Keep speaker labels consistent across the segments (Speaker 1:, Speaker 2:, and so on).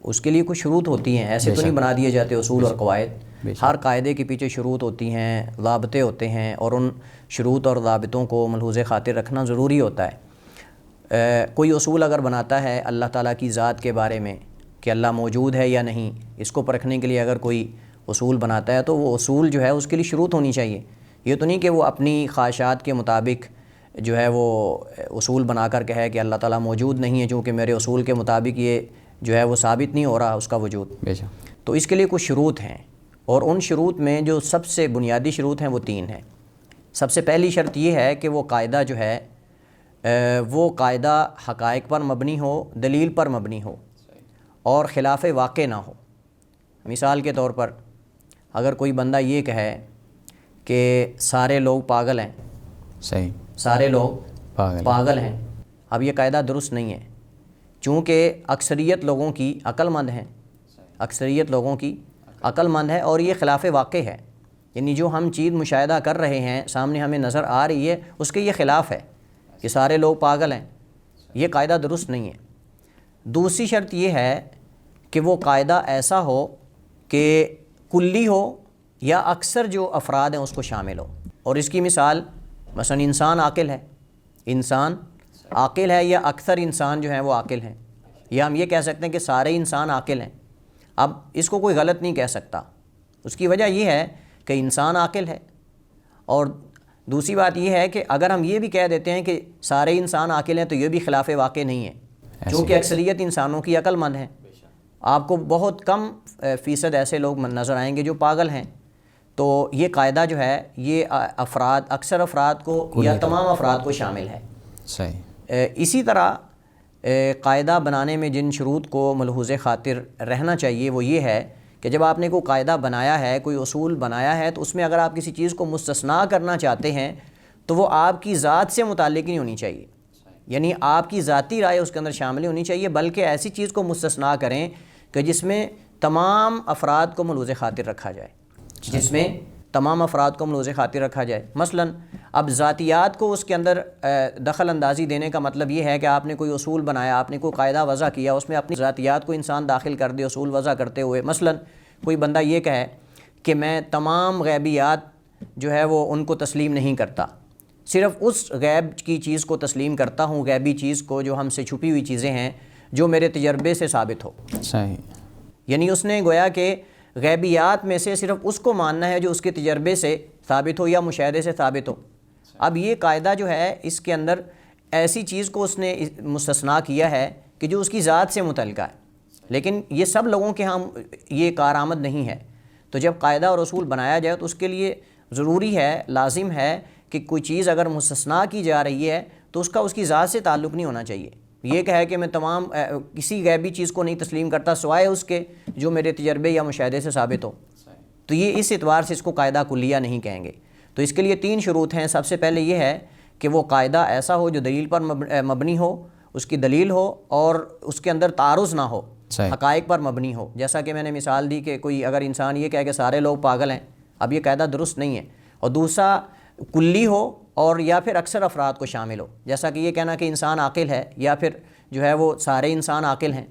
Speaker 1: اس کے لیے کچھ شروط ہوتی ہیں، ایسے تو نہیں بنا دیے جاتے اصول اور قواعد، ہر قاعدے کے پیچھے شروط ہوتی ہیں، ضابطے ہوتے ہیں، اور ان شروط اور ضابطوں کو ملحوظ خاطر رکھنا ضروری ہوتا ہے۔ کوئی اصول اگر بناتا ہے اللہ تعالیٰ کی ذات کے بارے میں کہ اللہ موجود ہے یا نہیں، اس کو پرکھنے کے لیے اگر کوئی اصول بناتا ہے تو وہ اصول جو ہے اس کے لیے شروط ہونی چاہیے۔ یہ تو نہیں کہ وہ اپنی خواہشات کے مطابق جو ہے وہ اصول بنا کر کہے کہ اللہ تعالیٰ موجود نہیں ہے، چونکہ میرے اصول کے مطابق یہ جو ہے وہ ثابت نہیں ہو رہا اس کا وجود۔ تو اس کے لیے کچھ شروط ہیں، اور ان شروط میں جو سب سے بنیادی شروط ہیں وہ 3 ہیں۔ سب سے پہلی شرط یہ ہے کہ وہ قاعدہ جو ہے وہ قاعدہ حقائق پر مبنی ہو، دلیل پر مبنی ہو، اور خلاف واقع نہ ہو۔ مثال کے طور پر اگر کوئی بندہ یہ کہے کہ سارے لوگ پاگل ہیں،
Speaker 2: صحیح،
Speaker 1: سارے لوگ پاگل ہیں، اب یہ قاعدہ درست نہیں ہے، چونکہ اکثریت لوگوں کی عقل مند ہیں، اکثریت لوگوں کی عقل مند ہے، اور یہ خلاف واقع ہے، یعنی جو ہم چیز مشاہدہ کر رہے ہیں سامنے ہمیں نظر آ رہی ہے اس کے یہ خلاف ہے کہ سارے لوگ پاگل ہیں، یہ قاعدہ درست نہیں ہے۔ دوسری شرط یہ ہے کہ وہ قاعدہ ایسا ہو کہ کلی ہو یا اکثر جو افراد ہیں اس کو شامل ہو، اور اس کی مثال مثلا انسان عاقل ہے، انسان عاقل ہے، یا اکثر انسان جو ہیں وہ عاقل ہیں، یا ہم یہ کہہ سکتے ہیں کہ سارے انسان عاقل ہیں۔ اب اس کو کوئی غلط نہیں کہہ سکتا، اس کی وجہ یہ ہے کہ انسان عاقل ہے، اور دوسری بات یہ ہے کہ اگر ہم یہ بھی کہہ دیتے ہیں کہ سارے انسان عاقل ہیں تو یہ بھی خلاف واقع نہیں ہے، چونکہ اکثریت انسانوں کی عقل مند ہیں۔ آپ کو بہت کم فیصد ایسے لوگ نظر آئیں گے جو پاگل ہیں، تو یہ قاعدہ جو ہے یہ افراد، اکثر افراد کو یا تمام افراد کو شامل ہے۔
Speaker 2: صحیح۔
Speaker 1: اسی طرح قاعدہ بنانے میں جن شروط کو ملحوظ خاطر رہنا چاہیے وہ یہ ہے کہ جب آپ نے کوئی قاعدہ بنایا ہے، کوئی اصول بنایا ہے، تو اس میں اگر آپ کسی چیز کو مستثنیٰ کرنا چاہتے ہیں تو وہ آپ کی ذات سے متعلق نہیں ہونی چاہیے، یعنی آپ کی ذاتی رائے اس کے اندر شامل ہونی چاہیے، بلکہ ایسی چیز کو مستثنیٰ کریں کہ جس میں تمام افراد کو ملحوظ خاطر رکھا جائے، جس میں تمام افراد کو ملحوظ خاطر رکھا جائے۔ مثلا اب ذاتیات کو اس کے اندر دخل اندازی دینے کا مطلب یہ ہے کہ آپ نے کوئی اصول بنایا، آپ نے کوئی قاعدہ وضع کیا، اس میں اپنی ذاتیات کو انسان داخل کر دے اصول وضع کرتے ہوئے۔ مثلا کوئی بندہ یہ کہے کہ میں تمام غیبیات جو ہے وہ ان کو تسلیم نہیں کرتا، صرف اس غیب کی چیز کو تسلیم کرتا ہوں، غیبی چیز کو جو ہم سے چھپی ہوئی چیزیں ہیں جو میرے تجربے سے ثابت ہو۔
Speaker 2: صحیح،
Speaker 1: یعنی اس نے گویا کہ غیبیات میں سے صرف اس کو ماننا ہے جو اس کے تجربے سے ثابت ہو یا مشاہدے سے ثابت ہو۔ اب یہ قاعدہ جو ہے اس کے اندر ایسی چیز کو اس نے مستثنیٰ کیا ہے کہ جو اس کی ذات سے متعلقہ ہے، لیکن یہ سب لوگوں کے ہاں یہ کارآمد نہیں ہے۔ تو جب قاعدہ اور اصول بنایا جائے تو اس کے لیے ضروری ہے، لازم ہے کہ کوئی چیز اگر مستثنیٰ کی جا رہی ہے تو اس کا اس کی ذات سے تعلق نہیں ہونا چاہیے۔ یہ کہے کہ میں تمام کسی غیبی چیز کو نہیں تسلیم کرتا سوائے اس کے جو میرے تجربے یا مشاہدے سے ثابت ہو، تو یہ اس اعتبار سے اس کو قاعدہ کلیہ نہیں کہیں گے۔ تو اس کے لیے 3 شروط ہیں۔ سب سے پہلے یہ ہے کہ وہ قاعدہ ایسا ہو جو دلیل پر مبنی ہو، اس کی دلیل ہو اور اس کے اندر تعارض نہ ہو، حقائق پر مبنی ہو۔ جیسا کہ میں نے مثال دی کہ کوئی اگر انسان یہ کہے کہ سارے لوگ پاگل ہیں، اب یہ قاعدہ درست نہیں ہے۔ اور دوسرا کلی ہو اور یا پھر اکثر افراد کو شامل ہو، جیسا کہ یہ کہنا کہ انسان عاقل ہے یا پھر جو ہے وہ سارے انسان عاقل ہیں،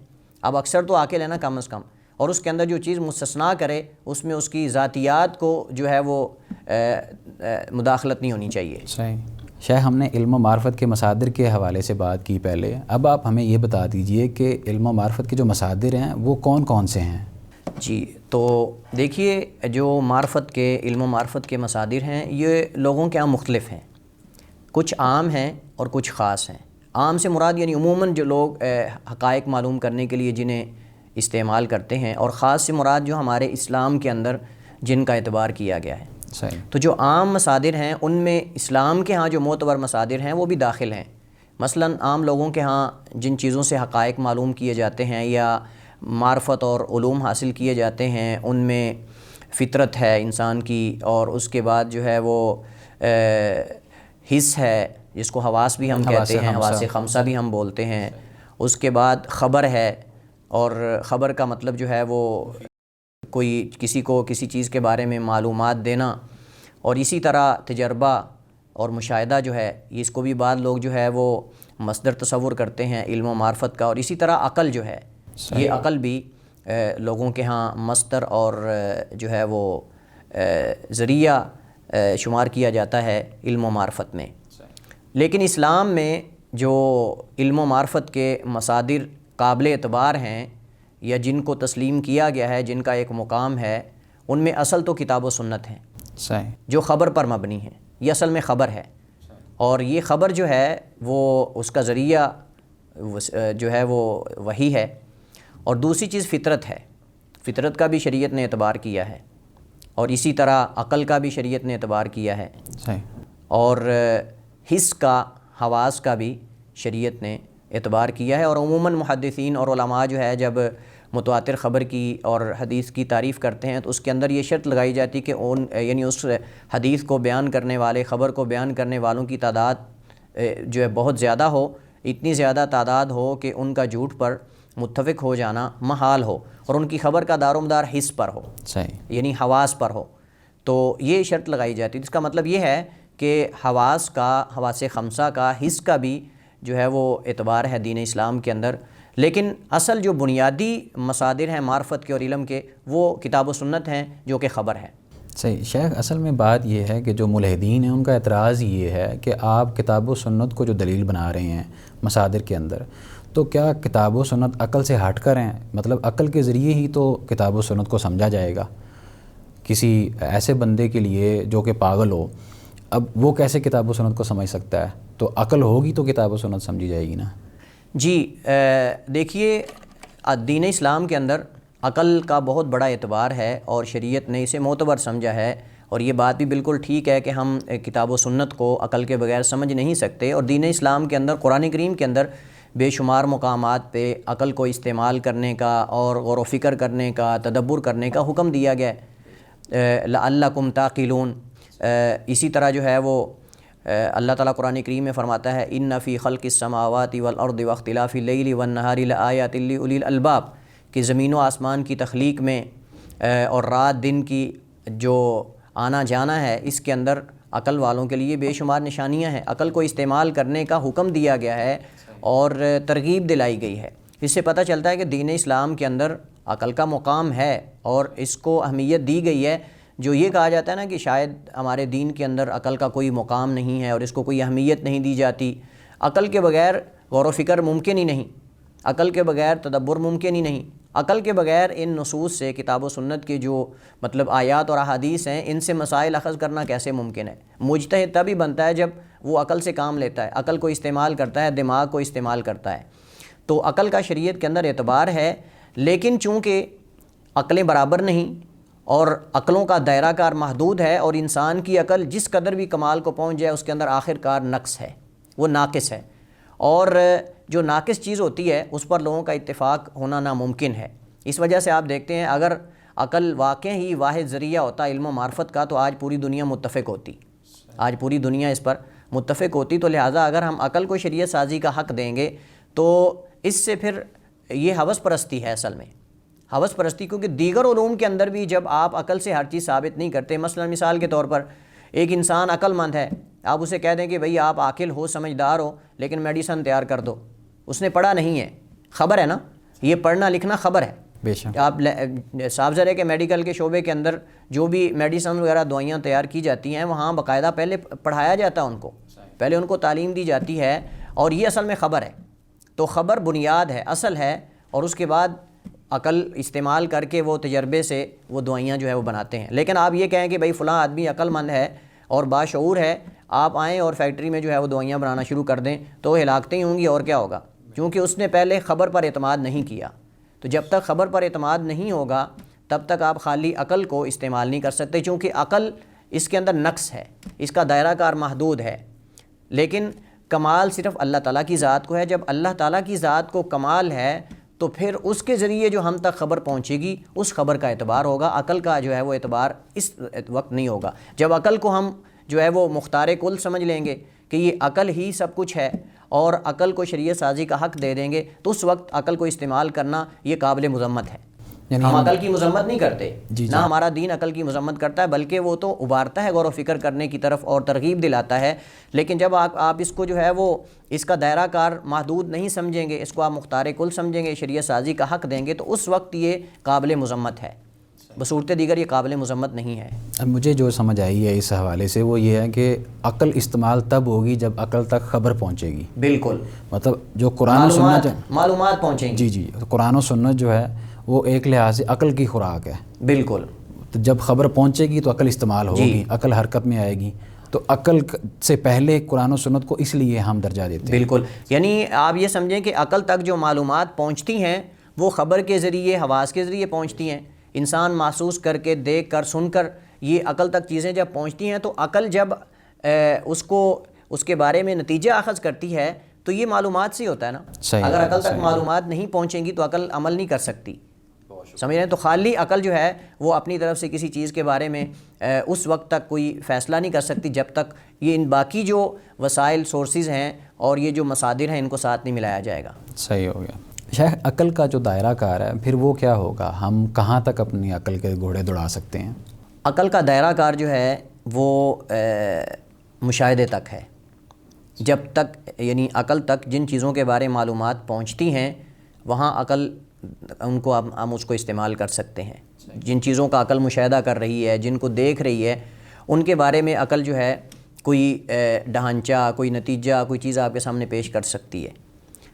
Speaker 1: اب اکثر تو عاقل ہے نا کم از کم، اور اس کے اندر جو چیز مستثنیٰ کرے اس میں اس کی ذاتیات کو جو ہے وہ مداخلت نہیں ہونی چاہیے۔
Speaker 2: صحیح۔ شاہ ہم نے علم و معرفت کے مصادر کے حوالے سے بات کی پہلے، اب آپ ہمیں یہ بتا دیجئے کہ علم و معرفت کے جو مصادر ہیں وہ کون کون سے ہیں؟
Speaker 1: جی، تو دیکھیے جو معرفت کے علم و معرفت کے مصادر ہیں یہ لوگوں کے یہاں مختلف ہیں، کچھ عام ہیں اور کچھ خاص ہیں۔ عام سے مراد یعنی عموماً جو لوگ حقائق معلوم کرنے کے لیے جنہیں استعمال کرتے ہیں، اور خاص سے مراد جو ہمارے اسلام کے اندر جن کا اعتبار کیا گیا ہے۔
Speaker 2: صحیح۔
Speaker 1: تو جو عام مصادر ہیں ان میں اسلام کے ہاں جو معتبر مصادر ہیں وہ بھی داخل ہیں۔ مثلاً عام لوگوں کے ہاں جن چیزوں سے حقائق معلوم کیے جاتے ہیں یا معرفت اور علوم حاصل کیے جاتے ہیں ان میں فطرت ہے انسان کی، اور اس کے بعد جو ہے وہ حس ہے جس کو حواس بھی ہم کہتے ہیں، حواس خمسہ بھی ہم بولتے ہیں۔ اس کے بعد خبر ہے، اور خبر کا مطلب جو ہے وہ کوئی کسی کو کسی چیز کے بارے میں معلومات دینا، اور اسی طرح تجربہ اور مشاہدہ جو ہے اس کو بھی بعض لوگ جو ہے وہ مصدر تصور کرتے ہیں علم و معرفت کا، اور اسی طرح عقل جو ہے یہ عقل بھی لوگوں کے ہاں مصدر اور جو ہے وہ ذریعہ شمار کیا جاتا ہے علم و معرفت میں. لیکن اسلام میں جو علم و معرفت کے مصادر قابل اعتبار ہیں یا جن کو تسلیم کیا گیا ہے، جن کا ایک مقام ہے، ان میں اصل تو کتاب و سنت ہیں
Speaker 2: صحیح، جو
Speaker 1: جو خبر پر مبنی ہیں. یہ اصل میں خبر ہے، اور یہ خبر جو ہے وہ اس کا ذریعہ جو ہے وہ وحی ہے. اور دوسری چیز فطرت ہے. فطرت کا بھی شریعت نے اعتبار کیا ہے، اور اسی طرح عقل کا بھی شریعت نے اعتبار کیا ہے،
Speaker 2: صحیح،
Speaker 1: اور حس کا، حواس کا بھی شریعت نے اعتبار کیا ہے. اور عموماً محدثین اور علماء جو ہے جب متواتر خبر کی اور حدیث کی تعریف کرتے ہیں تو اس کے اندر یہ شرط لگائی جاتی کہ یعنی اس حدیث کو بیان کرنے والے، خبر کو بیان کرنے والوں کی تعداد جو ہے بہت زیادہ ہو، اتنی زیادہ تعداد ہو کہ ان کا جھوٹ پر متفق ہو جانا محال ہو، اور ان کی خبر کا دار و مدار حس پر ہو،
Speaker 2: صحیح،
Speaker 1: یعنی حواس پر ہو. تو یہ شرط لگائی جاتی ہے. اس کا مطلب یہ ہے کہ حواس کا، حواس خمسہ کا، حس کا بھی جو ہے وہ اعتبار ہے دین اسلام کے اندر. لیکن اصل جو بنیادی مصادر ہیں معرفت کے اور علم کے، وہ کتاب و سنت ہیں جو کہ خبر ہے.
Speaker 2: صحیح. شیخ، اصل میں بات یہ ہے کہ جو ملحدین ہیں ان کا اعتراض یہ ہے کہ آپ کتاب و سنت کو جو دلیل بنا رہے ہیں مصادر کے اندر، تو کیا کتاب و سنت عقل سے ہٹ کر ہیں؟ مطلب عقل کے ذریعے ہی تو کتاب و سنت کو سمجھا جائے گا. کسی ایسے بندے کے لیے جو کہ پاگل ہو، اب وہ کیسے کتاب و سنت کو سمجھ سکتا ہے؟ تو عقل ہوگی تو کتاب و سنت سمجھی جائے گی نا.
Speaker 1: جی دیکھیے، دین اسلام کے اندر عقل کا بہت بڑا اعتبار ہے، اور شریعت نے اسے معتبر سمجھا ہے. اور یہ بات بھی بالکل ٹھیک ہے کہ ہم کتاب و سنت کو عقل کے بغیر سمجھ نہیں سکتے. اور دین اسلام کے اندر، قرآن کریم کے اندر بے شمار مقامات پہ عقل کو استعمال کرنے کا اور غور و فکر کرنے کا، تدبر کرنے کا حکم دیا گیا ہے. لعلکم تعقلون. اسی طرح جو ہے وہ اللہ تعالیٰ قرآن کریم میں فرماتا ہے ان فی خلق السماوات والارض واختلاف اللیل والنہار لآیات لأولی الالباب، کہ زمین و آسمان کی تخلیق میں اور رات دن کی جو آنا جانا ہے، اس کے اندر عقل والوں کے لیے بے شمار نشانیاں ہیں. عقل کو استعمال کرنے کا حکم دیا گیا ہے اور ترغیب دلائی گئی ہے. اس سے پتہ چلتا ہے کہ دین اسلام کے اندر عقل کا مقام ہے اور اس کو اہمیت دی گئی ہے. جو یہ کہا جاتا ہے نا کہ شاید ہمارے دین کے اندر عقل کا کوئی مقام نہیں ہے اور اس کو کوئی اہمیت نہیں دی جاتی. عقل کے بغیر غور و فکر ممکن ہی نہیں، عقل کے بغیر تدبر ممکن ہی نہیں. عقل کے بغیر ان نصوص سے، کتاب و سنت کے جو مطلب آیات اور احادیث ہیں، ان سے مسائل اخذ کرنا کیسے ممکن ہے؟ مجتہد تبھی بنتا ہے جب وہ عقل سے کام لیتا ہے، عقل کو استعمال کرتا ہے، دماغ کو استعمال کرتا ہے. تو عقل کا شریعت کے اندر اعتبار ہے، لیکن چونکہ عقلیں برابر نہیں اور عقلوں کا دائرہ کار محدود ہے، اور انسان کی عقل جس قدر بھی کمال کو پہنچ جائے اس کے اندر آخر کار نقص ہے، وہ ناقص ہے. اور جو ناقص چیز ہوتی ہے اس پر لوگوں کا اتفاق ہونا ناممکن ہے. اس وجہ سے آپ دیکھتے ہیں اگر عقل واقع ہی واحد ذریعہ ہوتا علم و معرفت کا تو آج پوری دنیا متفق ہوتی، آج پوری دنیا اس پر متفق ہوتی. تو لہٰذا اگر ہم عقل کو شریعت سازی کا حق دیں گے تو اس سے پھر یہ ہوس پرستی ہے اصل میں، ہوس پرستی. کیونکہ دیگر علوم کے اندر بھی جب آپ عقل سے ہر چیز ثابت نہیں کرتے، مثلا مثال کے طور پر ایک انسان عقل مند ہے، آپ اسے کہہ دیں کہ بھئی آپ عاقل ہو، سمجھدار ہو، لیکن میڈیسن تیار کر دو. اس نے پڑھا نہیں ہے، خبر ہے نا، یہ پڑھنا لکھنا خبر ہے.
Speaker 2: بے شک
Speaker 1: آپ صاف ظاہر ہے کہ میڈیکل کے شعبے کے اندر جو بھی میڈیسن وغیرہ دوائیاں تیار کی جاتی ہیں وہاں باقاعدہ پہلے پڑھایا جاتا ہے ان کو، پہلے ان کو تعلیم دی جاتی ہے، اور یہ اصل میں خبر ہے. تو خبر بنیاد ہے، اصل ہے، اور اس کے بعد عقل استعمال کر کے وہ تجربے سے وہ دوائیاں جو ہے وہ بناتے ہیں. لیکن آپ یہ کہیں کہ بھئی فلاں آدمی عقل مند ہے اور باشعور ہے، آپ آئیں اور فیکٹری میں جو ہے وہ دوائیاں بنانا شروع کر دیں تو وہ ہلاکتیں ہی ہوں گی، اور کیا ہوگا؟ کیونکہ اس نے پہلے خبر پر اعتماد نہیں کیا. تو جب تک خبر پر اعتماد نہیں ہوگا تب تک آپ خالی عقل کو استعمال نہیں کر سکتے، چونکہ عقل اس کے اندر نقص ہے، اس کا دائرہ کار محدود ہے. لیکن کمال صرف اللہ تعالیٰ کی ذات کو ہے. جب اللہ تعالیٰ کی ذات کو کمال ہے تو پھر اس کے ذریعے جو ہم تک خبر پہنچے گی اس خبر کا اعتبار ہوگا، عقل کا جو ہے وہ اعتبار اس وقت نہیں ہوگا. جب عقل کو ہم جو ہے وہ مختار کل سمجھ لیں گے کہ یہ عقل ہی سب کچھ ہے اور عقل کو شریعت سازی کا حق دے دیں گے تو اس وقت عقل کو استعمال کرنا یہ قابل مذمت ہے. ہم عقل کی مذمت نہیں کرتے،
Speaker 2: جی
Speaker 1: نہ ہمارا دین عقل کی مذمت کرتا ہے، بلکہ وہ تو ابھارتا ہے غور و فکر کرنے کی طرف اور ترغیب دلاتا ہے. لیکن جب آپ اس کو جو ہے وہ اس کا دائرہ کار محدود نہیں سمجھیں گے، اس کو آپ مختار کل سمجھیں گے، شریعت سازی کا حق دیں گے، تو اس وقت یہ قابل مذمت ہے. بصورت دیگر یہ قابل مذمت نہیں ہے.
Speaker 2: اب مجھے جو سمجھ آئی ہے اس حوالے سے وہ یہ ہے کہ عقل استعمال تب ہوگی جب عقل تک خبر پہنچے گی.
Speaker 1: بالکل،
Speaker 2: مطلب جو قرآن و سنت
Speaker 1: معلومات پہنچیں گی.
Speaker 2: جی قرآن و سنت جو ہے وہ ایک لحاظ سے عقل کی خوراک ہے.
Speaker 1: بالکل،
Speaker 2: تو جب خبر پہنچے گی تو عقل استعمال ہوگی، عقل حرکت میں آئے گی. تو عقل سے پہلے قرآن و سنت کو اس لیے ہم درجہ دیتے ہیں.
Speaker 1: بالکل، یعنی آپ یہ سمجھیں کہ عقل تک جو معلومات پہنچتی ہیں وہ خبر کے ذریعے، حواس کے ذریعے پہنچتی ہیں. انسان محسوس کر کے، دیکھ کر، سن کر یہ عقل تک چیزیں جب پہنچتی ہیں تو عقل جب اس کے بارے میں نتیجہ اخذ کرتی ہے تو یہ معلومات سے ہوتا ہے نا. اگر عقل تک معلومات نہیں پہنچیں گی تو عقل عمل نہیں کر سکتی. سمجھ رہے ہیں؟ تو خالی عقل جو ہے وہ اپنی طرف سے کسی چیز کے بارے میں اس وقت تک کوئی فیصلہ نہیں کر سکتی جب تک یہ ان باقی جو وسائل، سورسز ہیں اور یہ جو مصادر ہیں ان کو ساتھ نہیں ملایا جائے گا.
Speaker 2: صحیح ہو گیا. شیخ، عقل کا جو دائرہ کار ہے پھر وہ کیا ہوگا؟ ہم کہاں تک اپنی عقل کے گھوڑے دوڑا سکتے ہیں؟
Speaker 1: عقل کا دائرہ کار جو ہے وہ مشاہدے تک ہے. جب تک یعنی عقل تک جن چیزوں کے بارے معلومات پہنچتی ہیں وہاں عقل ان کو ہم اس کو استعمال کر سکتے ہیں. جن چیزوں کا عقل مشاہدہ کر رہی ہے، جن کو دیکھ رہی ہے، ان کے بارے میں عقل جو ہے کوئی ڈھانچہ، کوئی نتیجہ، کوئی چیز آپ کے سامنے پیش کر سکتی ہے.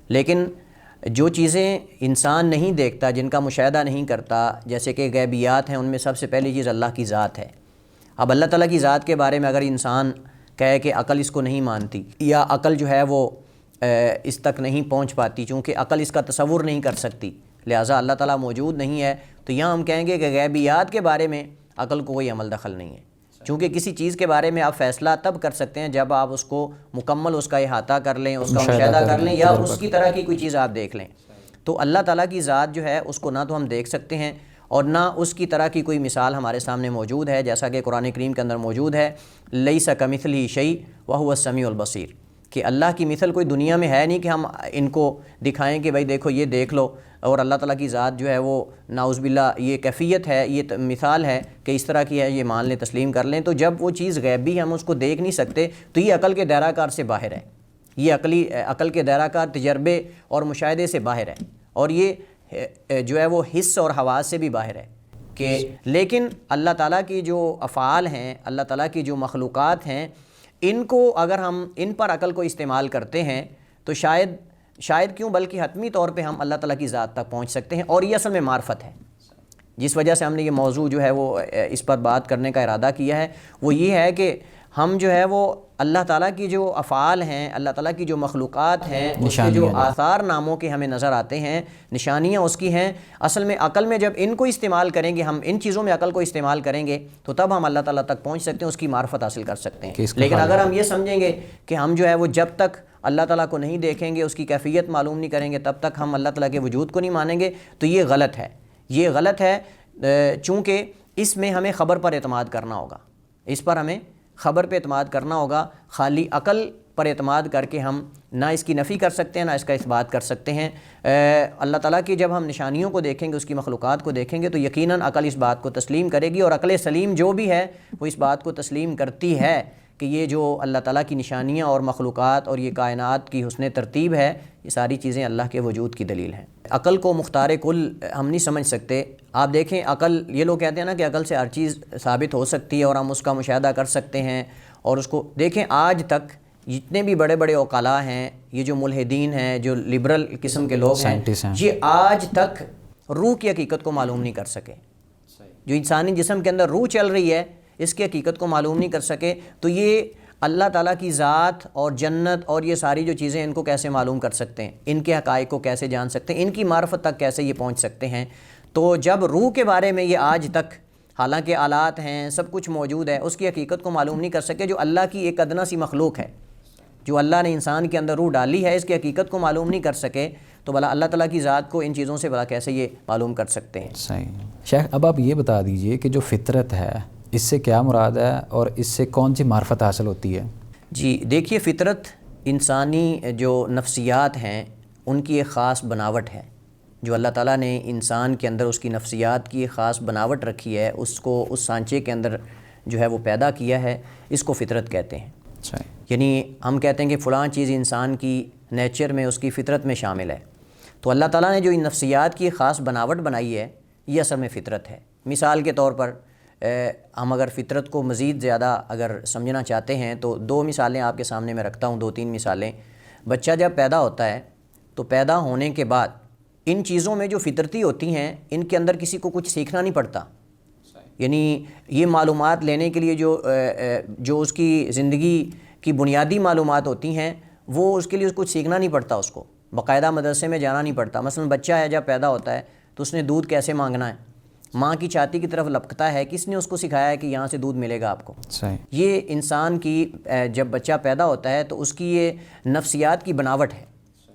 Speaker 1: لیکن جو چیزیں انسان نہیں دیکھتا، جن کا مشاہدہ نہیں کرتا، جیسے کہ غیبیات ہیں، ان میں سب سے پہلی چیز اللہ کی ذات ہے. اب اللہ تعالیٰ کی ذات کے بارے میں اگر انسان کہے کہ عقل اس کو نہیں مانتی یا عقل جو ہے وہ اس تک نہیں پہنچ پاتی، چونکہ عقل اس کا تصور نہیں کر سکتی، لہٰذا اللہ تعالیٰ موجود نہیں ہے، تو یہاں ہم کہیں گے کہ غیبیات کے بارے میں عقل کو کوئی عمل دخل نہیں ہے. چونکہ کسی چیز کے بارے میں آپ فیصلہ تب کر سکتے ہیں جب آپ اس کو مکمل اس کا احاطہ کر لیں، اس کا مشاہدہ کر لیں، یا اس کی طرح کی کوئی چیز آپ دیکھ لیں. تو اللہ تعالیٰ کی ذات جو ہے اس کو نہ تو ہم دیکھ سکتے ہیں اور نہ اس کی طرح کی کوئی مثال ہمارے سامنے موجود ہے، جیسا کہ قرآن کریم کے اندر موجود ہے لیس کمثلہ شیء وہو السمیع البصیر، کہ اللہ کی مثل کوئی دنیا میں ہے نہیں کہ ہم ان کو دکھائیں کہ بھائی دیکھو یہ دیکھ لو. اور اللہ تعالیٰ کی ذات جو ہے وہ نعوذ باللہ یہ کیفیت ہے، یہ مثال ہے کہ اس طرح کی ہے، یہ مان لیں، تسلیم کر لیں. تو جب وہ چیز غیبی ہم اس کو دیکھ نہیں سکتے تو یہ عقل کے دائرہ کار سے باہر ہے. یہ عقل کے دائرہ کار تجربے اور مشاہدے سے باہر ہے، اور یہ جو ہے وہ حس اور حواس سے بھی باہر ہے. کہ لیکن اللہ تعالیٰ کی جو افعال ہیں، اللہ تعالیٰ کی جو مخلوقات ہیں، ان کو اگر ہم ان پر عقل کو استعمال کرتے ہیں تو شاید کیوں بلکہ حتمی طور پہ ہم اللہ تعالیٰ کی ذات تک پہنچ سکتے ہیں. اور یہ اصل میں معرفت ہے. جس وجہ سے ہم نے یہ موضوع جو ہے وہ اس پر بات کرنے کا ارادہ کیا ہے وہ یہ ہے کہ ہم جو ہے وہ اللہ تعالیٰ کی جو افعال ہیں، اللہ تعالیٰ کی جو مخلوقات ہیں، اس کے جو آثار ناموں کے ہمیں نظر آتے ہیں، نشانیاں اس کی ہیں، اصل میں عقل میں جب ان کو استعمال کریں گے، ہم ان چیزوں میں عقل کو استعمال کریں گے تو تب ہم اللہ تعالیٰ تک پہنچ سکتے ہیں، اس کی معرفت حاصل کر سکتے ہیں. لیکن اگر ہم یہ سمجھیں گے کہ ہم جو ہے وہ جب تک اللہ تعالیٰ کو نہیں دیکھیں گے، اس کی کیفیت معلوم نہیں کریں گے، تب تک ہم اللہ تعالیٰ کے وجود کو نہیں مانیں گے، تو یہ غلط ہے. یہ غلط ہے چونکہ اس میں ہمیں خبر پر اعتماد کرنا ہوگا. اس پر ہمیں خبر پہ اعتماد کرنا ہوگا. خالی عقل پر اعتماد کر کے ہم نہ اس کی نفی کر سکتے ہیں نہ اس کا اثبات کر سکتے ہیں. اللہ تعالیٰ کی جب ہم نشانیوں کو دیکھیں گے، اس کی مخلوقات کو دیکھیں گے تو یقیناً عقل اس بات کو تسلیم کرے گی، اور عقل سلیم جو بھی ہے وہ اس بات کو تسلیم کرتی ہے کہ یہ جو اللہ تعالیٰ کی نشانیاں اور مخلوقات اور یہ کائنات کی حسن ترتیب ہے، یہ ساری چیزیں اللہ کے وجود کی دلیل ہیں. عقل کو مختار کل ہم نہیں سمجھ سکتے. آپ دیکھیں عقل، یہ لوگ کہتے ہیں نا کہ عقل سے ہر چیز ثابت ہو سکتی ہے اور ہم اس کا مشاہدہ کر سکتے ہیں، اور اس کو دیکھیں آج تک جتنے بھی بڑے بڑے عقلاء ہیں، یہ جو ملحدین ہیں، جو لبرل قسم کے لوگ ہیں، یہ آج تک روح کی حقیقت کو معلوم نہیں کر سکے. جو انسانی جسم کے اندر روح چل رہی ہے اس کی حقیقت کو معلوم نہیں کر سکے، تو یہ اللہ تعالیٰ کی ذات اور جنت اور یہ ساری جو چیزیں ان کو کیسے معلوم کر سکتے ہیں، ان کے حقائق کو کیسے جان سکتے ہیں، ان کی معرفت تک کیسے یہ پہنچ سکتے ہیں. تو جب روح کے بارے میں یہ آج تک حالانکہ آلات ہیں، سب کچھ موجود ہے، اس کی حقیقت کو معلوم نہیں کر سکے، جو اللہ کی ایک ادنا سی مخلوق ہے، جو اللہ نے انسان کے اندر روح ڈالی ہے، اس کی حقیقت کو معلوم نہیں کر سکے، تو بھلا اللہ تعالیٰ کی ذات کو ان چیزوں سے بھلا کیسے یہ معلوم کر سکتے ہیں.
Speaker 2: صحیح. شیخ، اب آپ یہ بتا دیجئے کہ جو فطرت ہے اس سے کیا مراد ہے اور اس سے کون سی معرفت حاصل ہوتی ہے؟
Speaker 1: جی دیکھیے، فطرت انسانی جو نفسیات ہیں ان کی ایک خاص بناوٹ ہے. جو اللہ تعالیٰ نے انسان کے اندر اس کی نفسیات کی خاص بناوٹ رکھی ہے، اس کو اس سانچے کے اندر جو ہے وہ پیدا کیا ہے، اس کو فطرت کہتے ہیں۔ یعنی ہم کہتے ہیں کہ فلاں چیز انسان کی نیچر میں، اس کی فطرت میں شامل ہے۔ تو اللہ تعالیٰ نے جو ان نفسیات کی خاص بناوٹ بنائی ہے، یہ اصل میں فطرت ہے۔ مثال کے طور پر ہم اگر فطرت کو مزید زیادہ اگر سمجھنا چاہتے ہیں تو 2 مثالیں آپ کے سامنے میں رکھتا ہوں، 2-3 مثالیں۔ بچہ جب پیدا ہوتا ہے تو پیدا ہونے کے بعد ان چیزوں میں جو فطرتی ہوتی ہیں، ان کے اندر کسی کو کچھ سیکھنا نہیں پڑتا۔ یعنی یہ معلومات لینے کے لیے جو اس کی زندگی کی بنیادی معلومات ہوتی ہیں، وہ اس کے لیے کچھ سیکھنا نہیں پڑتا، اس کو باقاعدہ مدرسے میں جانا نہیں پڑتا۔ مثلا بچہ ہے جب پیدا ہوتا ہے تو اس نے دودھ کیسے مانگنا ہے، ماں کی چھاتی کی طرف لپکتا ہے، کس نے اس کو سکھایا ہے کہ یہاں سے دودھ ملے گا آپ کو؟ یہ انسان کی جب بچہ پیدا ہوتا ہے تو اس کی یہ نفسیات کی بناوٹ ہے،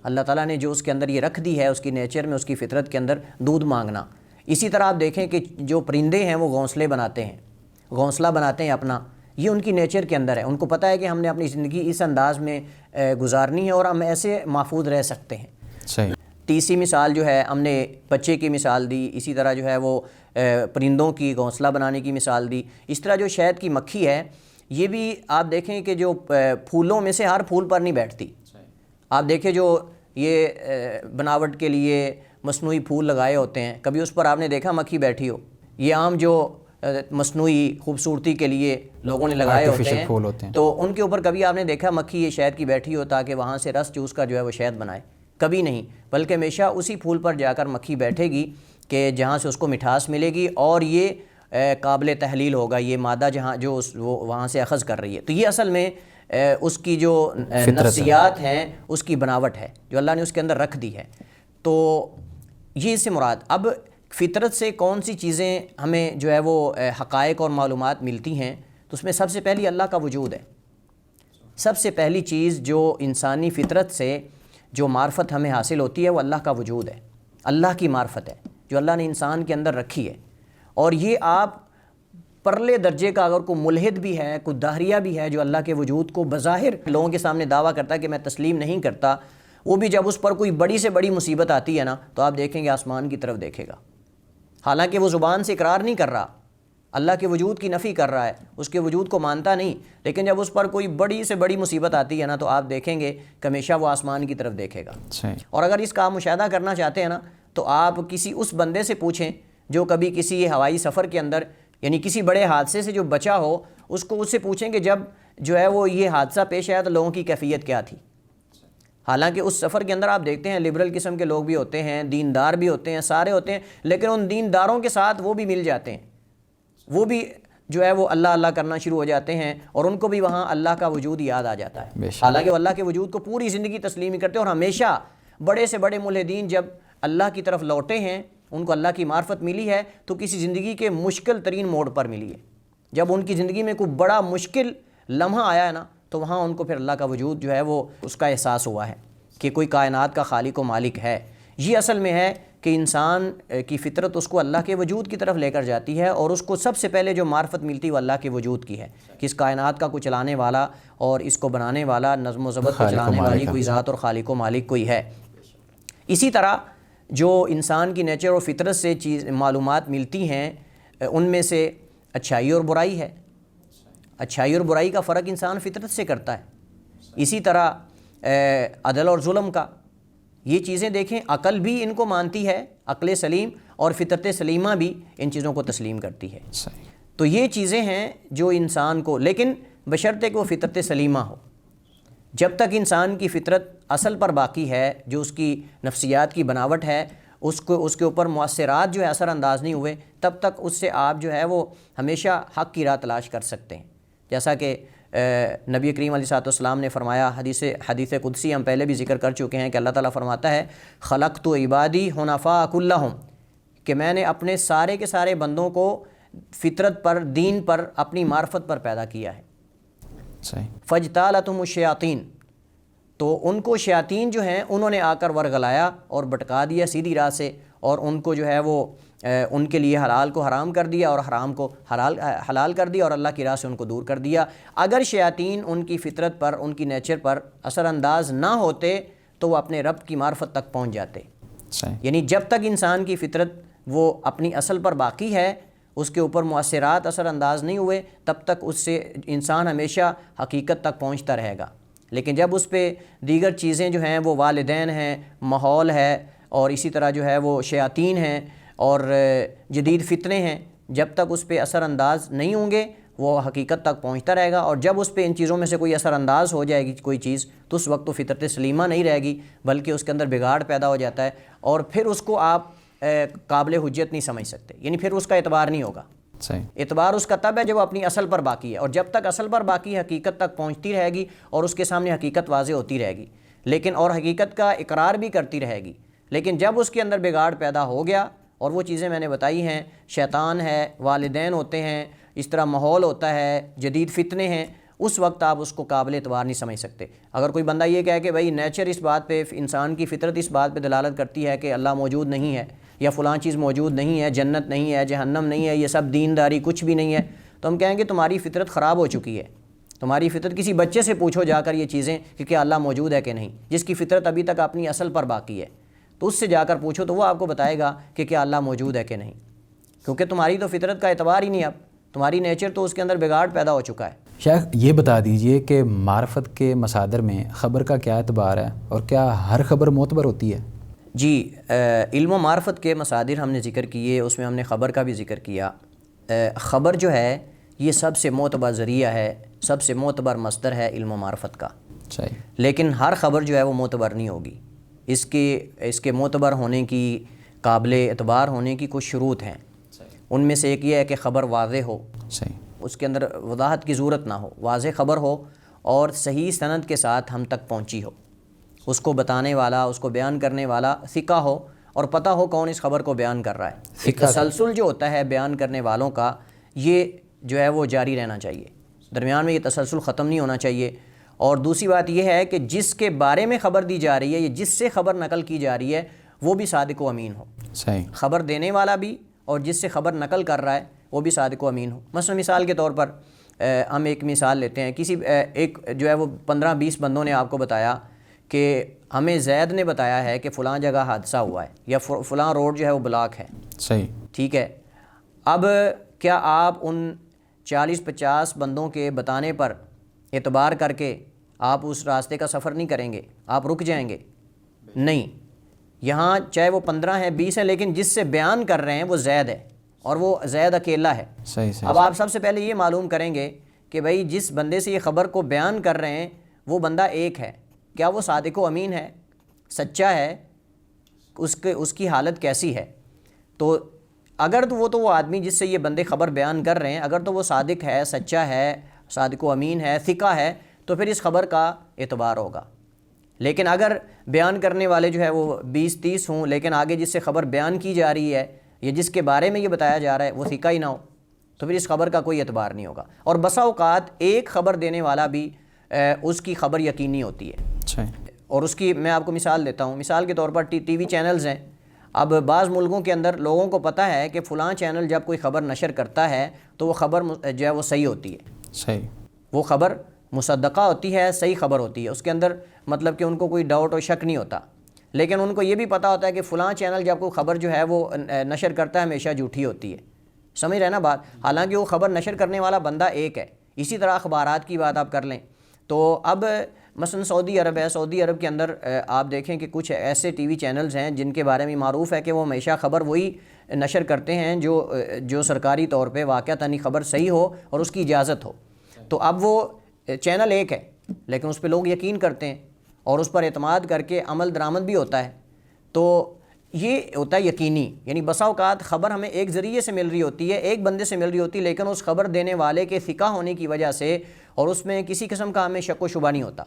Speaker 1: اللہ تعالیٰ نے جو اس کے اندر یہ رکھ دی ہے، اس کی نیچر میں، اس کی فطرت کے اندر دودھ مانگنا۔ اسی طرح آپ دیکھیں کہ جو پرندے ہیں وہ گھونسلے بناتے ہیں، گھونسلہ بناتے ہیں اپنا، یہ ان کی نیچر کے اندر ہے۔ ان کو پتہ ہے کہ ہم نے اپنی زندگی اس انداز میں گزارنی ہے اور ہم ایسے محفوظ رہ سکتے ہیں۔ تیسری مثال جو ہے ہم نے بچے کی مثال دی، اسی طرح جو ہے وہ پرندوں کی گھونسلہ بنانے کی مثال دی۔ اس طرح جو شہد کی مکھی ہے، یہ بھی آپ دیکھیں کہ جو پھولوں میں سے ہر پھول پر نہیں بیٹھتی۔ آپ دیکھیں جو یہ بناوٹ کے لیے مصنوعی پھول لگائے ہوتے ہیں، کبھی اس پر آپ نے دیکھا مکھی بیٹھی ہو؟ یہ عام جو مصنوعی خوبصورتی کے لیے لوگوں نے لگائے ہوتے ہیں، تو ان کے اوپر کبھی آپ نے دیکھا مکھی یہ شہد کی بیٹھی ہو تاکہ وہاں سے رس چوس کر جو ہے وہ شہد بنائے؟ کبھی نہیں، بلکہ ہمیشہ اسی پھول پر جا کر مکھی بیٹھے گی کہ جہاں سے اس کو مٹھاس ملے گی اور یہ قابل تحلیل ہوگا، یہ مادہ جہاں جو وہ وہاں سے اخذ کر رہی ہے۔ تو یہ اصل میں اس کی جو نفسیات ہیں، اس کی بناوٹ ہے جو اللہ نے اس کے اندر رکھ دی ہے۔ تو یہ اس سے مراد، اب فطرت سے کون سی چیزیں ہمیں جو ہے وہ حقائق اور معلومات ملتی ہیں، تو اس میں سب سے پہلی اللہ کا وجود ہے۔ سب سے پہلی چیز جو انسانی فطرت سے جو معرفت ہمیں حاصل ہوتی ہے وہ اللہ کا وجود ہے، اللہ کی معرفت ہے جو اللہ نے انسان کے اندر رکھی ہے۔ اور یہ آپ پرلے درجے کا اگر کوئی ملحد بھی ہے، کوئی داہریہ بھی ہے جو اللہ کے وجود کو بظاہر لوگوں کے سامنے دعویٰ کرتا ہے کہ میں تسلیم نہیں کرتا، وہ بھی جب اس پر کوئی بڑی سے بڑی مصیبت آتی ہے نا تو آپ دیکھیں گے آسمان کی طرف دیکھے گا، حالانکہ وہ زبان سے اقرار نہیں کر رہا، اللہ کے وجود کی نفی کر رہا ہے، اس کے وجود کو مانتا نہیں، لیکن جب اس پر کوئی بڑی سے بڑی مصیبت آتی ہے نا تو آپ دیکھیں گے کہ ہمیشہ وہ آسمان کی طرف دیکھے گا۔ اور اگر اس کا آپ مشاہدہ کرنا چاہتے ہیں نا تو آپ کسی اس بندے سے پوچھیں جو کبھی کسی ہوائی سفر کے اندر یعنی کسی بڑے حادثے سے جو بچا ہو، اس سے پوچھیں کہ جب جو ہے وہ یہ حادثہ پیش آیا تو لوگوں کی کیفیت کیا تھی۔ حالانکہ اس سفر کے اندر آپ دیکھتے ہیں لبرل قسم کے لوگ بھی ہوتے ہیں، دیندار بھی ہوتے ہیں، سارے ہوتے ہیں، لیکن ان دینداروں کے ساتھ وہ بھی مل جاتے ہیں، وہ بھی جو ہے وہ اللہ اللہ کرنا شروع ہو جاتے ہیں اور ان کو بھی وہاں اللہ کا وجود یاد آ جاتا ہے، حالانکہ وہ اللہ کے وجود کو پوری زندگی تسلیم ہی کرتے ہیں۔ اور ہمیشہ بڑے سے بڑے ملحدین جب اللہ کی طرف لوٹے ہیں، ان کو اللہ کی معرفت ملی ہے تو کسی زندگی کے مشکل ترین موڑ پر ملی ہے۔ جب ان کی زندگی میں کوئی بڑا مشکل لمحہ آیا ہے نا تو وہاں ان کو پھر اللہ کا وجود جو ہے وہ اس کا احساس ہوا ہے کہ کوئی کائنات کا خالق و مالک ہے۔ یہ اصل میں ہے کہ انسان کی فطرت اس کو اللہ کے وجود کی طرف لے کر جاتی ہے، اور اس کو سب سے پہلے جو معرفت ملتی ہے وہ اللہ کے وجود کی ہے کہ اس کائنات کا کوئی چلانے والا اور اس کو بنانے والا، نظم و ضبط کو چلانے والی کوئی ذات اور خالق و مالک کوئی ہے۔ اسی طرح جو انسان کی نیچر اور فطرت سے معلومات ملتی ہیں، ان میں سے اچھائی اور برائی ہے۔ اچھائی اور برائی کا فرق انسان فطرت سے کرتا ہے۔ اسی طرح عدل اور ظلم کا، یہ چیزیں دیکھیں عقل بھی ان کو مانتی ہے، عقل سلیم اور فطرت سلیمہ بھی ان چیزوں کو تسلیم کرتی ہے۔ تو یہ چیزیں ہیں جو انسان کو، لیکن بشرطے کہ وہ فطرت سلیمہ ہو۔ جب تک انسان کی فطرت اصل پر باقی ہے، جو اس کی نفسیات کی بناوٹ ہے، اس کے اوپر مؤثرات جو ہے اثر انداز نہیں ہوئے، تب تک اس سے آپ جو ہے وہ ہمیشہ حق کی راہ تلاش کر سکتے ہیں۔ جیسا کہ نبی کریم علیہ الصلوۃ والسلام نے فرمایا، حدیث قدسی ہم پہلے بھی ذکر کر چکے ہیں کہ اللہ تعالیٰ فرماتا ہے خلقت عبادی حنفاء کلہم، کہ میں نے اپنے سارے کے سارے بندوں کو فطرت پر، دین پر، اپنی معرفت پر پیدا کیا ہے۔ فاجتالتہم الشیاطین، تو ان کو شیاطین جو ہیں انہوں نے آ کر ورگلایا اور بٹکا دیا سیدھی راہ سے، اور ان کو جو ہے وہ ان کے لیے حلال کو حرام کر دیا اور حرام کو حلال کر دیا، اور اللہ کی راہ سے ان کو دور کر دیا۔ اگر شیاطین ان کی فطرت پر، ان کی نیچر پر اثر انداز نہ ہوتے تو وہ اپنے رب کی معرفت تک پہنچ جاتے۔
Speaker 2: صحیح.
Speaker 1: یعنی جب تک انسان کی فطرت وہ اپنی اصل پر باقی ہے، اس کے اوپر مؤثرات اثر انداز نہیں ہوئے، تب تک اس سے انسان ہمیشہ حقیقت تک پہنچتا رہے گا. لیکن جب اس پہ دیگر چیزیں جو ہیں وہ والدین ہیں، ماحول ہے، اور اسی طرح جو ہے وہ شیاطین ہیں اور جدید فتنے ہیں، جب تک اس پہ اثر انداز نہیں ہوں گے وہ حقیقت تک پہنچتا رہے گا. اور جب اس پہ ان چیزوں میں سے کوئی اثر انداز ہو جائے گی کوئی چیز، تو اس وقت تو فطرت سلیمہ نہیں رہے گی، بلکہ اس کے اندر بگاڑ پیدا ہو جاتا ہے، اور پھر اس کو آپ قابل حجت نہیں سمجھ سکتے، یعنی پھر اس کا اعتبار نہیں ہوگا.
Speaker 2: صحیح.
Speaker 1: اعتبار اس کا تب ہے جب وہ اپنی اصل پر باقی ہے، اور جب تک اصل پر باقی ہے حقیقت تک پہنچتی رہے گی اور اس کے سامنے حقیقت واضح ہوتی رہے گی، لیکن اور حقیقت کا اقرار بھی کرتی رہے گی. لیکن جب اس کے اندر بگاڑ پیدا ہو گیا، اور وہ چیزیں میں نے بتائی ہیں، شیطان ہے، والدین ہوتے ہیں، اس طرح ماحول ہوتا ہے، جدید فتنے ہیں، اس وقت آپ اس کو قابل اعتبار نہیں سمجھ سکتے. اگر کوئی بندہ یہ کہے کہ بھائی نیچر اس بات پہ، انسان کی فطرت اس بات پہ دلالت کرتی ہے کہ اللہ موجود نہیں ہے، یا فلاں چیز موجود نہیں ہے، جنت نہیں ہے، جہنم نہیں ہے، یہ سب دینداری کچھ بھی نہیں ہے، تو ہم کہیں گے تمہاری فطرت خراب ہو چکی ہے. تمہاری فطرت، کسی بچے سے پوچھو جا کر یہ چیزیں کہ کیا اللہ موجود ہے کہ نہیں، جس کی فطرت ابھی تک اپنی اصل پر باقی ہے، تو اس سے جا کر پوچھو تو وہ آپ کو بتائے گا کہ کیا اللہ موجود ہے کہ نہیں، کیونکہ تمہاری تو فطرت کا اعتبار ہی نہیں، اب تمہاری نیچر تو اس کے اندر بگاڑ پیدا ہو چکا ہے.
Speaker 2: شیخ یہ بتا دیجئے کہ معرفت کے مصادر میں خبر کا کیا اعتبار ہے، اور کیا ہر خبر معتبر ہوتی ہے؟
Speaker 1: جی، علم و معرفت کے مصادر ہم نے ذکر کیے، اس میں ہم نے خبر کا بھی ذکر کیا. خبر جو ہے یہ سب سے معتبر ذریعہ ہے، سب سے معتبر مصدر ہے علم و معرفت کا.
Speaker 2: صحیح.
Speaker 1: لیکن ہر خبر جو ہے وہ معتبر نہیں ہوگی. اس کے معتبر ہونے کی، قابل اعتبار ہونے کی کچھ شروط ہیں. ان میں سے ایک یہ ہے کہ خبر واضح ہو.
Speaker 2: صحیح.
Speaker 1: اس کے اندر وضاحت کی ضرورت نہ ہو، واضح خبر ہو اور صحیح سند کے ساتھ ہم تک پہنچی ہو. اس کو بتانے والا، اس کو بیان کرنے والا ثقہ ہو، اور پتہ ہو کون اس خبر کو بیان کر رہا ہے. ایک تسلسل جو ہوتا ہے بیان کرنے والوں کا، یہ جو ہے وہ جاری رہنا چاہیے، درمیان میں یہ تسلسل ختم نہیں ہونا چاہیے. اور دوسری بات یہ ہے کہ جس کے بارے میں خبر دی جا رہی ہے، یا جس سے خبر نقل کی جا رہی ہے، وہ بھی صادق و امین ہو.
Speaker 2: صحیح.
Speaker 1: خبر دینے والا بھی اور جس سے خبر نقل کر رہا ہے وہ بھی صادق و امین ہو. مثلا مثال کے طور پر ہم ایک مثال لیتے ہیں، کسی ایک جو ہے وہ 15-20 بندوں نے آپ کو بتایا کہ ہمیں زید نے بتایا ہے کہ فلاں جگہ حادثہ ہوا ہے، یا فلاں روڈ جو ہے وہ بلاک ہے.
Speaker 2: صحیح.
Speaker 1: ٹھیک ہے. اب کیا آپ ان 40-50 بندوں کے بتانے پر اعتبار کر کے آپ اس راستے کا سفر نہیں کریں گے؟ آپ رک جائیں گے؟ نہیں. یہاں چاہے وہ 15 ہیں، 20 ہیں، لیکن جس سے بیان کر رہے ہیں وہ زید ہے، اور وہ زید اکیلا ہے.
Speaker 2: صحیح.
Speaker 1: اب آپ سب سے پہلے یہ معلوم کریں گے کہ بھائی جس بندے سے یہ خبر کو بیان کر رہے ہیں وہ بندہ ایک ہے، کیا وہ صادق و امین ہے، سچا ہے، اس کی حالت کیسی ہے؟ تو اگر تو وہ آدمی جس سے یہ بندے خبر بیان کر رہے ہیں، اگر تو وہ صادق ہے، سچا ہے، صادق و امین ہے، ثقہ ہے، تو پھر اس خبر کا اعتبار ہوگا. لیکن اگر بیان کرنے والے جو ہے وہ 20-30 ہوں، لیکن آگے جس سے خبر بیان کی جا رہی ہے یا جس کے بارے میں یہ بتایا جا رہا ہے وہ ثقہ ہی نہ ہو، تو پھر اس خبر کا کوئی اعتبار نہیں ہوگا. اور بسا اوقات ایک خبر دینے والا بھی اس کی خبر یقینی ہوتی ہے. اور اس کی میں آپ کو مثال دیتا ہوں. مثال کے طور پر ٹی وی چینلز ہیں. اب بعض ملکوں کے اندر لوگوں کو پتہ ہے کہ فلاں چینل جب کوئی خبر نشر کرتا ہے تو وہ خبر جو ہے وہ صحیح ہوتی ہے.
Speaker 2: صحیح.
Speaker 1: وہ خبر مصدقہ ہوتی ہے، صحیح خبر ہوتی ہے، اس کے اندر مطلب کہ ان کو کوئی ڈاؤٹ اور شک نہیں ہوتا. لیکن ان کو یہ بھی پتہ ہوتا ہے کہ فلاں چینل جب کوئی خبر جو ہے وہ نشر کرتا ہے ہمیشہ جھوٹی ہوتی ہے. سمجھ رہے نا بات؟ حالانکہ وہ خبر نشر کرنے والا بندہ ایک ہے. اسی طرح اخبارات کی بات آپ کر لیں تو اب مثلا سعودی عرب ہے، سعودی عرب کے اندر آپ دیکھیں کہ کچھ ایسے ٹی وی چینلز ہیں جن کے بارے میں معروف ہے کہ وہ ہمیشہ خبر وہی نشر کرتے ہیں جو سرکاری طور پہ واقعتاً خبر صحیح ہو اور اس کی اجازت ہو. تو اب وہ چینل ایک ہے لیکن اس پہ لوگ یقین کرتے ہیں اور اس پر اعتماد کر کے عمل درآمد بھی ہوتا ہے. تو یہ ہوتا ہے یقینی. یعنی بسا اوقات خبر ہمیں ایک ذریعے سے مل رہی ہوتی ہے، ایک بندے سے مل رہی ہوتی ہے، لیکن اس خبر دینے والے کے ثقہ ہونے کی وجہ سے اور اس میں کسی قسم کا ہمیں شک و شبہ نہیں ہوتا،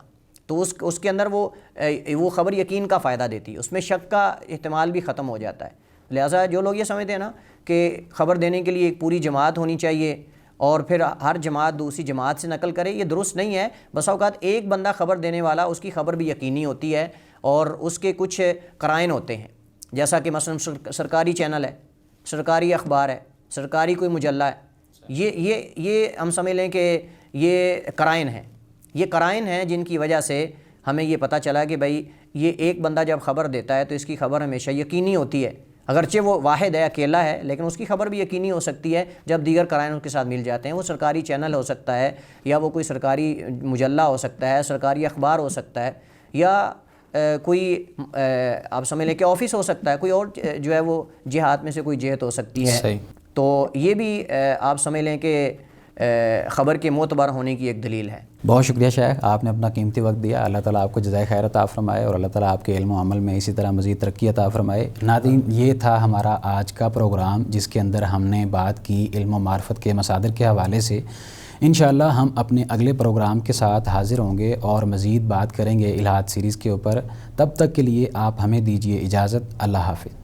Speaker 1: تو اس کے اندر وہ خبر یقین کا فائدہ دیتی ہے، اس میں شک کا احتمال بھی ختم ہو جاتا ہے. لہٰذا جو لوگ یہ سمجھتے ہیں نا کہ خبر دینے کے لیے ایک پوری جماعت ہونی چاہیے اور پھر ہر جماعت دوسری جماعت سے نقل کرے، یہ درست نہیں ہے. بسا اوقات ایک بندہ خبر دینے والا، اس کی خبر بھی یقینی ہوتی ہے اور اس کے کچھ قرائن ہوتے ہیں. جیسا کہ مثلا سرکاری چینل ہے، سرکاری اخبار ہے، سرکاری کوئی مجلہ ہے، یہ ہم سمجھ لیں کہ یہ قرائن ہیں. یہ قرائن ہیں جن کی وجہ سے ہمیں یہ پتہ چلا کہ بھائی یہ ایک بندہ جب خبر دیتا ہے تو اس کی خبر ہمیشہ یقینی ہوتی ہے، اگرچہ وہ واحد ہے، اکیلا ہے، لیکن اس کی خبر بھی یقینی ہو سکتی ہے جب دیگر قرائن اس کے ساتھ مل جاتے ہیں۔ وہ سرکاری چینل ہو سکتا ہے، یا وہ کوئی سرکاری مجلہ ہو سکتا ہے، سرکاری اخبار ہو سکتا ہے، یا کوئی آپ سمجھ لیں کہ آفس ہو سکتا ہے، کوئی اور جو ہے وہ جہات میں سے کوئی جہت ہو سکتی ہے۔
Speaker 2: صحیح۔
Speaker 1: تو یہ بھی آپ سمجھ لیں کہ خبر کے معتبر ہونے کی ایک دلیل ہے۔
Speaker 2: بہت شکریہ شیخ، آپ نے اپنا قیمتی وقت دیا۔ اللہ تعالیٰ آپ کو جزائے خیر عطا فرمائے، اور اللہ تعالیٰ آپ کے علم و عمل میں اسی طرح مزید ترقی عطا فرمائے۔ ناظرین، یہ تھا ہمارا آج کا پروگرام، جس کے اندر ہم نے بات کی علم و معرفت کے مصادر کے حوالے سے۔ انشاءاللہ ہم اپنے اگلے پروگرام کے ساتھ حاضر ہوں گے اور مزید بات کریں گے الہاد سیریز کے اوپر۔ تب تک کے لیے آپ ہمیں دیجیے اجازت۔ اللہ حافظ۔